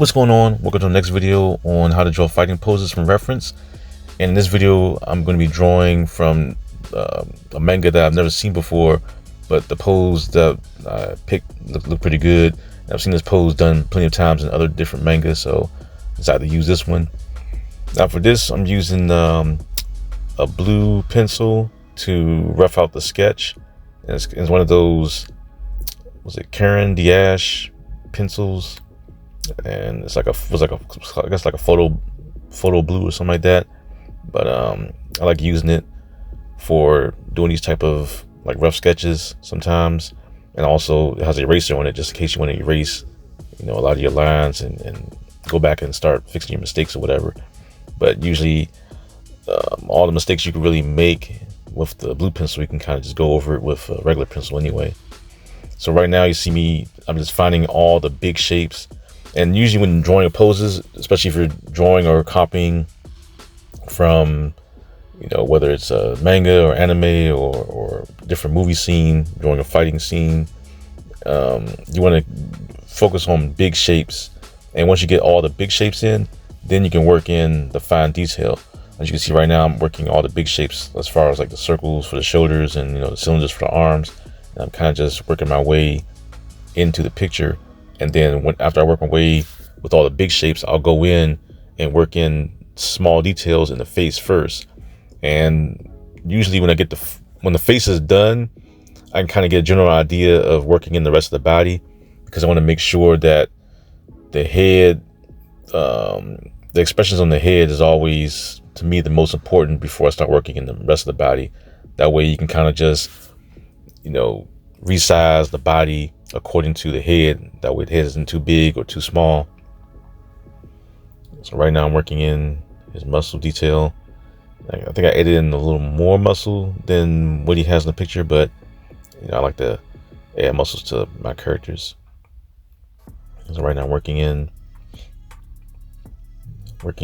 What's going on? Welcome to the next video on how to draw fighting poses from reference. And in this video, I'm going to be drawing from a manga that I've never seen before, but the pose that I picked look pretty good. And I've seen this pose done plenty of times in other different mangas, so I decided to use this one. Now for this, I'm using a blue pencil to rough out the sketch. And it's one of those, was it Karen Diash pencils? And it's like I guess like a photo blue or something like that. But I like using it for doing these type of like rough sketches sometimes, and also it has an eraser on it just in case you want to erase, a lot of your lines and go back and start fixing your mistakes or whatever. But usually all the mistakes you can really make with the blue pencil, you can kind of just go over it with a regular pencil anyway. So right now you see me, I'm just finding all the big shapes. And usually when drawing poses, especially if you're drawing or copying from, whether it's a manga or anime or different movie scene, drawing a fighting scene, you want to focus on big shapes. And once you get all the big shapes in, then you can work in the fine detail. As you can see right now, I'm working all the big shapes as far as like the circles for the shoulders and, the cylinders for the arms. And I'm kind of just working my way into the picture. And then after I work my way with all the big shapes, I'll go in and work in small details in the face first. And usually when the face is done, I can kind of get a general idea of working in the rest of the body, because I want to make sure that the head, the expressions on the head is always, to me, the most important before I start working in the rest of the body. That way you can kind of just, resize the body according to the head. That way the head isn't too big or too small. So right now I'm working in his muscle detail. I think I added in a little more muscle than what he has in the picture, but I like to add muscles to my characters. So right now I'm working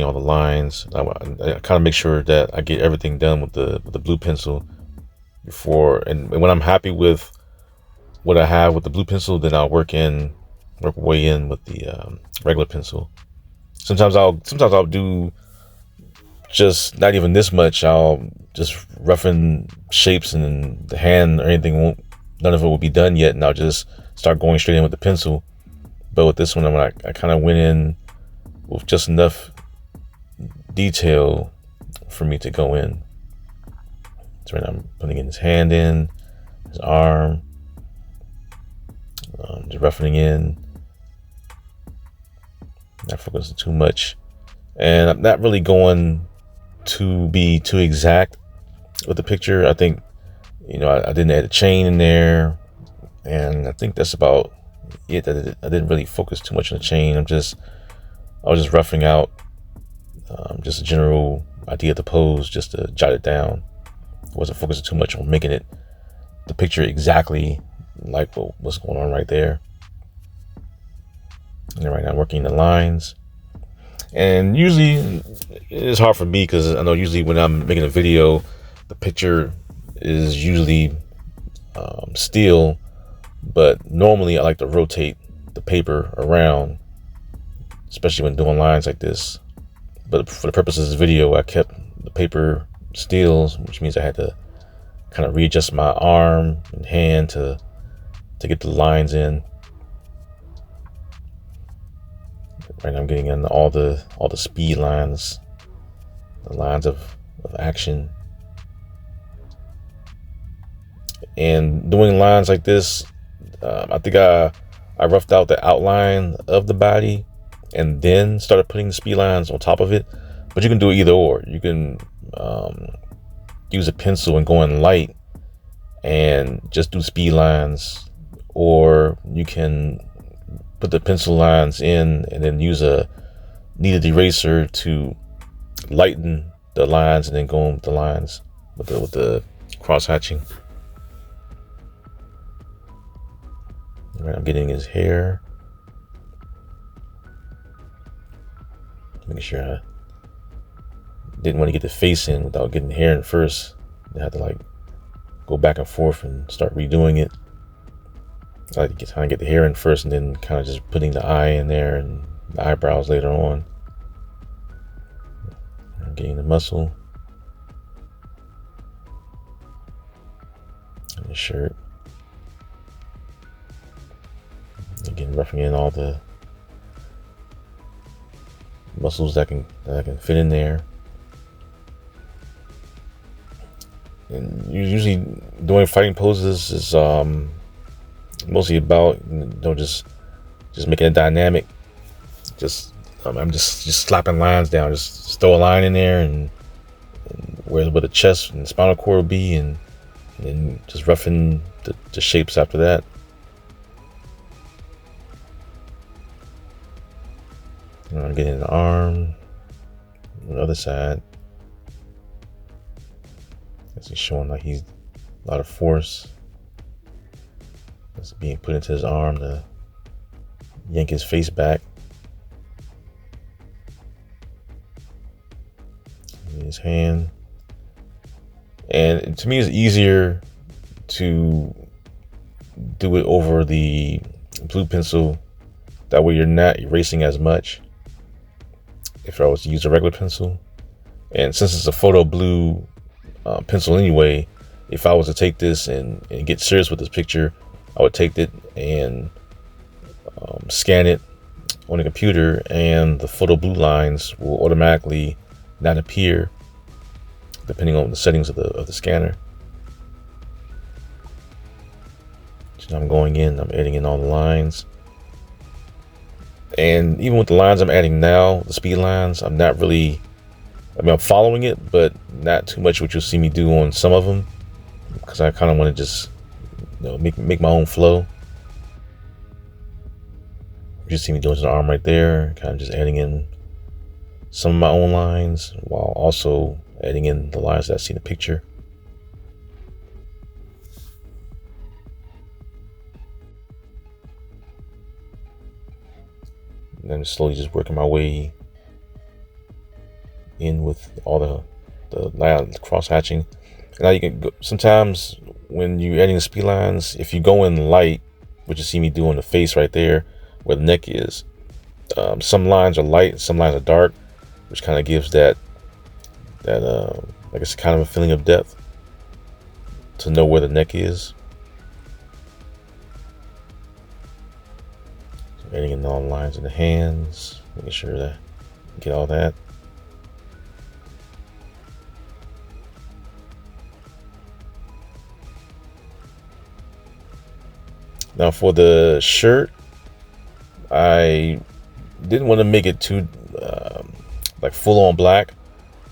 all the lines. I kind of make sure that I get everything done with the blue pencil before, and when I'm happy with what I have with the blue pencil, then I'll work way in with the regular pencil. Sometimes I'll do just not even this much. I'll just roughen shapes, and the hand or anything none of it will be done yet, and I'll just start going straight in with the pencil. But with this one, I kind of went in with just enough detail for me to go in. So right now I'm putting in his hand, in his arm, just roughening in, not focusing too much, and I'm not really going to be too exact with the picture. I think I didn't add a chain in there, and I think that's about it. I didn't really focus too much on the chain. I was just roughing out just a general idea of the pose, just to jot it down. I wasn't focusing too much on making the picture exactly like what's going on right there. And then right now I'm working the lines. And usually it's hard for me, because I know usually when I'm making a video, the picture is usually still, but normally I like to rotate the paper around, especially when doing lines like this. But for the purposes of this video, I kept the paper still, which means I had to kind of readjust my arm and hand to get the lines in. Right now I'm getting in all the speed lines, the lines of action. And doing lines like this, I think I roughed out the outline of the body and then started putting the speed lines on top of it. But you can do either or. You can use a pencil and go in light and just do speed lines, or you can put the pencil lines in and then use a kneaded eraser to lighten the lines, and then go on with the lines with the cross hatching. Right, I'm getting his hair, making sure I didn't want to get the face in without getting the hair in first. I had to go back and forth and start redoing it. I like to kind of get the hair in first, and then kind of just putting the eye in there and the eyebrows later on. I'm getting the muscle and the shirt. Again, roughing in all the muscles that can fit in there. And usually doing fighting poses is mostly about just making it dynamic. I'm just slapping lines down. Just throw a line in there and where the chest and the spinal cord will be, and then just roughing the shapes after that. And I'm getting the arm on the other side. As he's showing like he's a lot of force that's being put into his arm to yank his face back. In his hand. And to me, it's easier to do it over the blue pencil. That way you're not erasing as much if I was to use a regular pencil. And since it's a photo blue pencil anyway, if I was to take this and get serious with this picture, I would take it and scan it on the computer, and the photo blue lines will automatically not appear depending on the settings of the scanner. So now I'm going in, I'm adding in all the lines. And even with the lines I'm adding now, the speed lines, I'm not really, I'm following it, but not too much what you'll see me do on some of them, because I kind of want to just make my own flow. You just see me doing the arm right there, kind of just adding in some of my own lines while also adding in the lines that I see in the picture. And then slowly just working my way in with all the cross hatching. Now you can go, sometimes when you're adding the speed lines, if you go in light, which you see me do on the face right there where the neck is, some lines are light, some lines are dark, which kind of gives that I guess kind of a feeling of depth to know where the neck is. So adding in all the lines in the hands, making sure that I get all that. Now for the shirt, I didn't want to make it too like full on black.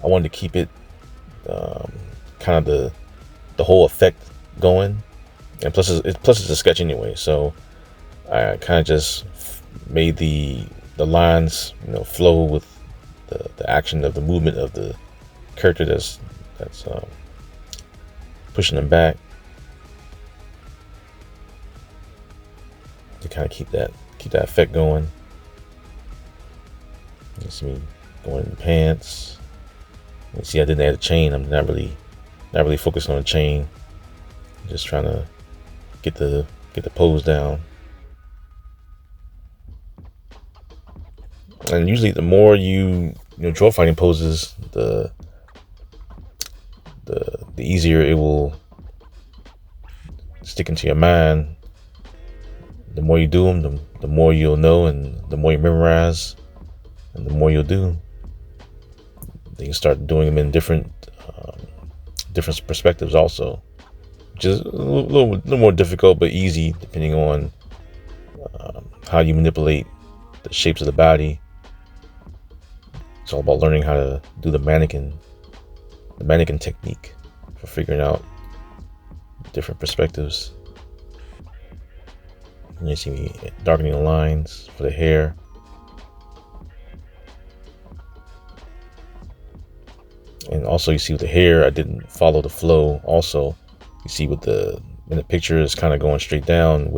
I wanted to keep it kind of the whole effect going, and plus it's a sketch anyway, so I kind of just made the lines flow with the action of the movement of the character that's pushing them back, to kind of keep that effect going. You see me going in the pants. You see I didn't add a chain. I'm not really focused on a chain. I'm just trying to get the pose down. And usually the more you draw fighting poses, the easier it will stick into your mind. The more you do them, the more you'll know, and the more you memorize, and the more you'll do. Then you start doing them in different perspectives also, which is a little more difficult, but easy depending on how you manipulate the shapes of the body. It's all about learning how to do the mannequin technique for figuring out different perspectives. And you see me darkening the lines for the hair. And also you see with the hair, I didn't follow the flow. Also, you see with in the picture, it's kind of going straight down.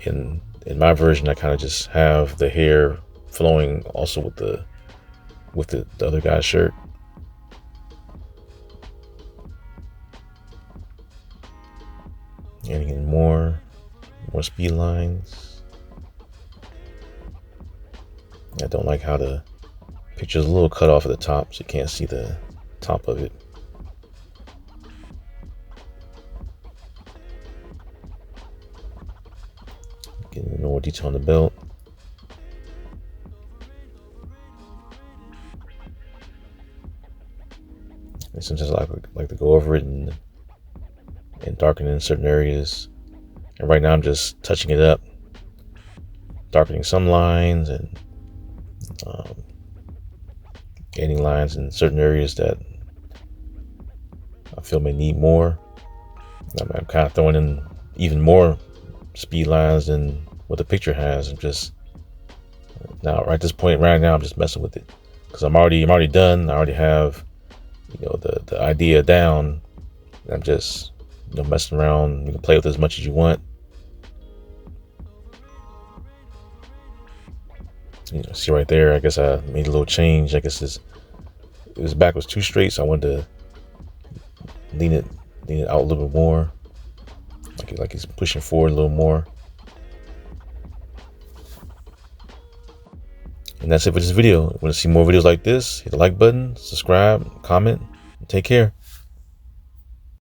In my version, I kind of just have the hair flowing also with the other guy's shirt. Adding in more speed lines. I don't like how the picture's a little cut off at the top, so you can't see the top of it. Getting more detail on the belt. And sometimes I like to go over it and darken in certain areas. And right now I'm just touching it up, darkening some lines and adding lines in certain areas that I feel may need more. I'm kind of throwing in even more speed lines than what the picture has. I'm just now right at this point right now I'm just messing with it because I'm already done. I already have the idea down. I'm just messing around. You can play with it as much as you want. See right there, I guess I made a little change. I guess his back was too straight, so I wanted to lean it out a little bit more, like he's pushing forward a little more. And that's it for this video. If you want to see more videos like this, hit the like button, subscribe, comment, and take care.